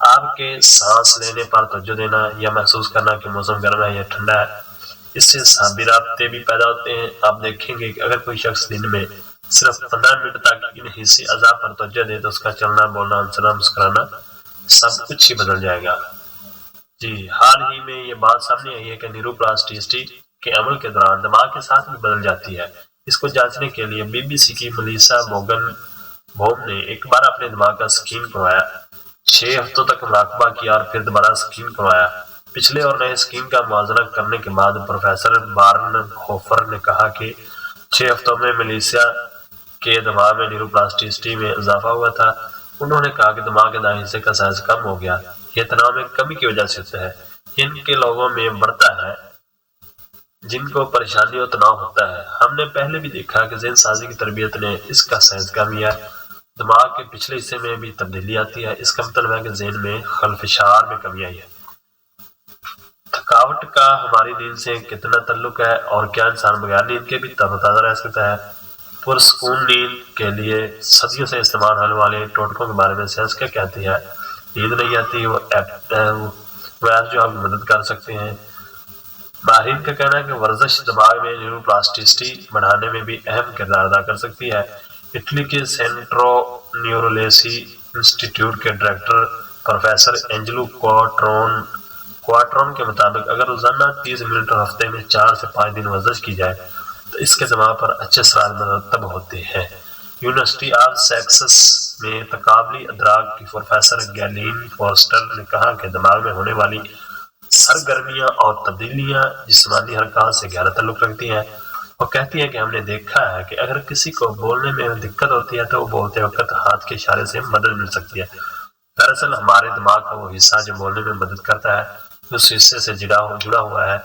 آپ کے سانس لینے پر توجہ دینا یا محسوس کرنا کہ موسم گرم ہے یا ٹھنڈا ہے، اس سے اعصابی رابطے بھی پیدا ہوتے ہیں۔ آپ دیکھیں گے کہ اگر کوئی شخص دن میں صرف 15 منٹ تک ان حصی اعضاء پر توجہ دے تو اس کا چلنا، بولنا، ہنسنا، مسکرانا سب کچھ ہی بدل جائے گا۔ جی، حال ہی میں یہ بات سامنے آئی ہے کہ نیوروپلاسٹیسٹی کے عمل کے دوران دماغ کے ساتھ بھی بدل جاتی ہے۔ اس کو جانچنے کے لیے BBC کی ملیسا بوم نے ایک بار اپنے دماغ کا سکین کروایا، 6 ہفتوں تک مراقبہ کیا اور پھر دوبارہ سکین کروایا۔ پچھلے اور نئے سکین کا موازنہ کرنے کے بعد پروفیسر بارن ہوفر نے کہا کہ 6 ہفتوں میں ملیسا کے دماغ میں نیوروپلاسٹیسٹی میں اضافہ ہوا تھا۔ انہوں نے کہا کہ دماغ کے دائیں حصے کا سائز کم ہو گیا۔ یہ تناؤ میں کمی کی وجہ سے ہوتا ہے۔ ان کے لوگوں میں بڑھتا ہے جن کو پریشانی اور تناؤ ہوتا ہے۔ ہم نے پہلے بھی دیکھا کہ ذہن سازی کی تربیت نے اس کا سائز کم کیا۔ دماغ کے پچھلے حصے میں بھی تبدیلی آتی ہے۔ اس کا مطلب ہے کہ ذہن میں خلفشار میں کمی آئی ہے۔ تھکاوٹ کا ہماری نیند سے کتنا تعلق ہے اور کیا انسان بغیر نیند کے بھی تر و تازہ رہ سکتا ہے؟ پرسکون نیند کے لیے صدیوں سے استعمال ہونے والے ٹوٹکوں کے بارے میں سائنس کیا کہتی ہے؟ نیند نہیں آتی وہ ایپ جو ہم مدد کر سکتے ہیں۔ ماہرین کا کہنا ہے کہ ورزش دماغ میں نیوروپلاسٹیسٹی بڑھانے میں بھی اہم کردار ادا کر سکتی ہے۔ اٹلی کے سینٹرو نیورولیسی انسٹی ٹیوٹ کے ڈائریکٹر پروفیسر اینجلو کوارٹرون کے مطابق اگر روزانہ 30 منٹ اور ہفتے میں 4 سے 5 دن ورزش کی جائے تو اس کے دماغ پر اچھے اثرات مرتب ہوتے ہیں۔ یونیورسٹی آف سیکسس میں تقابلی ادراک کی پروفیسر گیلین فورسٹر نے کہا کہ دماغ میں ہونے والی سرگرمیاں اور تبدیلیاں جسمانی حرکات سے گہرا تعلق رکھتی ہیں۔ وہ کہتی ہے کہ ہم نے دیکھا ہے کہ اگر کسی کو بولنے میں دقت ہوتی ہے تو وہ بولتے وقت ہاتھ کے اشارے سے مدد مل سکتی ہے۔ دراصل ہمارے دماغ کا وہ حصہ جو بولنے میں مدد کرتا ہے اس حصے سے جڑا ہوا ہے،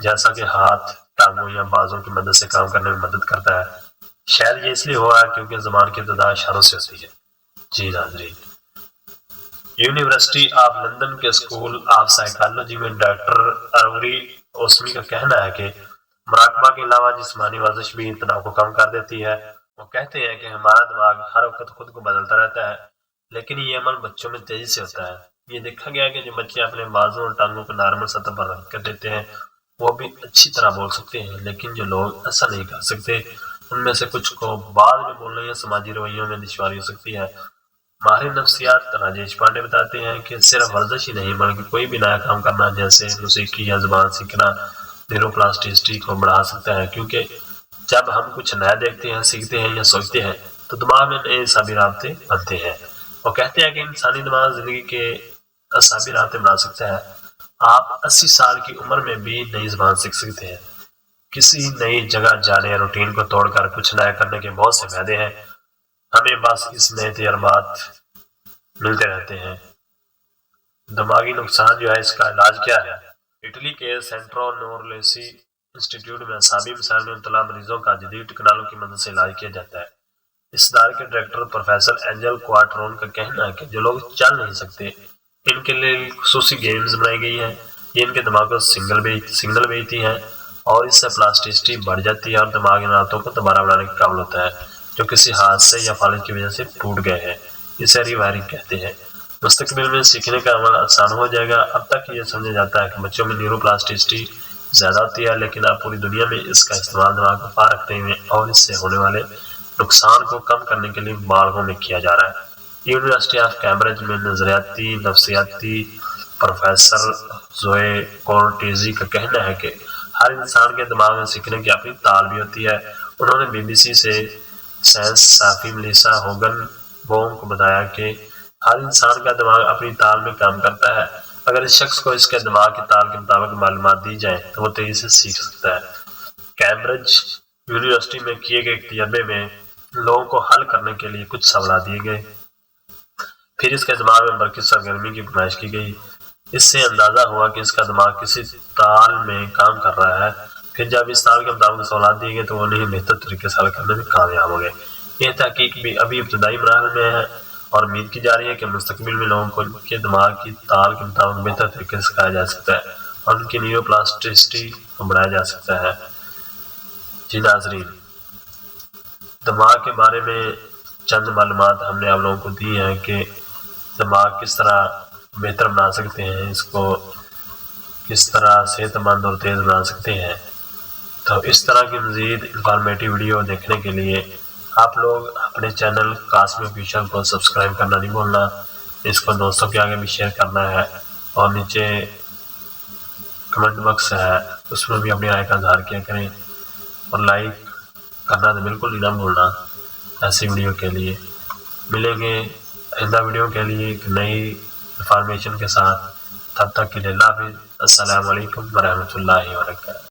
جیسا کہ ہاتھ ٹانگوں یا بازوں کی مدد سے کام کرنے میں مدد کرتا ہے۔ شاید یہ اس لیے ہوا ہے کیونکہ زبان کی ابتدا اشاروں سے ہوتی ہے۔ جی ناظرین، یونیورسٹی آف لندن کے اسکول آف سائیکالوجی میں ڈاکٹر اروری اوسمی کا کہنا ہے کہ مراقبہ کے علاوہ جسمانی ورزش بھی تناؤ کو کم کر دیتی ہے۔ وہ کہتے ہیں کہ ہمارا دماغ ہر وقت خود کو بدلتا رہتا ہے، لیکن یہ عمل بچوں میں تیزی سے ہوتا ہے۔ یہ دیکھا گیا کہ جو بچے اپنے بازوں اور ٹانگوں کو نارمل سطح پر رکھ کر دیتے ہیں وہ بھی اچھی طرح بول سکتے ہیں، لیکن جو لوگ ایسا نہیں کر سکتے ان میں سے کچھ کو بعد میں بولنے یا سماجی رویوں میں دشواری ہو سکتی ہے۔ ماہر نفسیات راجیش پانڈے بتاتے ہیں کہ صرف ورزش ہی نہیں بلکہ کوئی بھی نیا کام کرنا جیسے موسیقی یا زبان سیکھنا نیوروپلاسٹیسٹی کو بڑھا سکتا ہے، کیونکہ جب ہم کچھ نیا دیکھتے ہیں، سیکھتے ہیں یا سوچتے ہیں تو دماغ میں نئے اعصابی رابطے بنتے ہیں۔ وہ کہتے ہیں کہ انسانی دماغ زندگی کے اعصابی رابطے بنا سکتا ہے۔ آپ 80 سال کی عمر میں بھی نئی زبان سیکھ سکتے ہیں۔ کسی نئی جگہ جانے، روٹین کو توڑ کر کچھ نیا کرنے کے بہت سے فائدے ہیں۔ ہمیں بس اس نئے تجربات ملتے رہتے ہیں۔ دماغی نقصان جو ہے اس کا علاج کیا ہے؟ اٹلی کے سینٹرو نیورولیسی انسٹی ٹیوٹ میں اعصابی مسائل میں مبتلا مریضوں کا جدید ٹیکنالوجی کی مدد سے علاج کیا جاتا ہے۔ اس ادارے کے ڈائریکٹر پروفیسر اینجل کوارٹرون کا کہنا ہے کہ جو لوگ چل نہیں سکتے ان کے لیے خصوصی گیمز بنائی گئی ہیں۔ یہ ان کے دماغ کو سگنل بھیجتی ہیں اور اس سے پلاسٹیسٹی بڑھ جاتی ہے اور دماغی ناتوں کو دوبارہ بنانے کے قابل ہوتا ہے جو کسی حادثے یا فالج کی وجہ سے ٹوٹ گئے ہیں۔ اسے ری وائرنگ کہتے ہیں۔ مستقبل میں سیکھنے کا عمل آسان ہو جائے گا۔ اب تک یہ سمجھا جاتا ہے کہ بچوں میں نیوروپلاسٹیسٹی زیادہ ہوتی ہے، لیکن اب پوری دنیا میں اس کا استعمال دماغ کو پار رکھتے ہوئے اور اس سے ہونے والے نقصان کو کم کرنے کے لیے بالغوں میں کیا جا رہا ہے۔ یونیورسٹی آف کیمبرج میں نظریاتی نفسیاتی پروفیسر زوئے کورٹیزی کا کہنا ہے کہ ہر انسان کے دماغ میں سیکھنے کی اپنی تال بھی ہوتی ہے۔ انہوں نے BBC سے سائنس صحافی ملیسا بوم کو بتایا کہ ہر انسان کا دماغ اپنی تال میں کام کرتا ہے۔ اگر اس شخص کو اس کے دماغ کی تال کے مطابق معلومات دی جائیں تو وہ تیزی سے سیکھ سکتا ہے۔ کیمبرج یونیورسٹی میں کیے گئے ایک تجربے میں لوگوں کو حل کرنے کے لیے کچھ سوالات دیے گئے، پھر اس کے دماغ میں برقی سرگرمی کی نمائش کی گئی۔ اس سے اندازہ ہوا کہ اس کا دماغ کسی تال میں کام کر رہا ہے۔ پھر جب اس تال کے مطابق سوالات دیے گئے تو وہ انہیں بہتر طریقے سے حل کرنے میں کامیاب ہو گئے۔ یہ تحقیق بھی ابھی ابتدائی مراحل میں ہے اور امید کی جا رہی ہے کہ مستقبل میں لوگوں کو ان کے دماغ کی تال کے مطابق بہتر طریقے سے سکھایا جا سکتا ہے اور ان کی نیوروپلاسٹیسٹی کو بڑھایا جا سکتا ہے۔ جی ناظرین، دماغ کے بارے میں چند معلومات ہم نے آپ لوگوں کو دی ہیں کہ دماغ کس طرح بہتر بنا سکتے ہیں، اس کو کس طرح صحت مند اور تیز بنا سکتے ہیں۔ تو اس طرح کی مزید انفارمیٹیو ویڈیو دیکھنے کے لیے آپ لوگ اپنے چینل قاسمی آفیشیل کو سبسکرائب کرنا نہیں بھولنا، اس کو دوستوں کے آگے بھی شیئر کرنا ہے، اور نیچے کمنٹ باکس ہے اس میں بھی اپنی رائے کا اظہار کیا کریں، اور لائک کرنا تو بالکل ہی نہ بھولنا۔ ایسی ویڈیو کے لیے ملیں گے آئندہ ویڈیو کے لیے ایک نئی انفارمیشن کے ساتھ، تب تک کے لیے اللہ حافظ، السلام علیکم ورحمۃ اللہ وبرکاتہ۔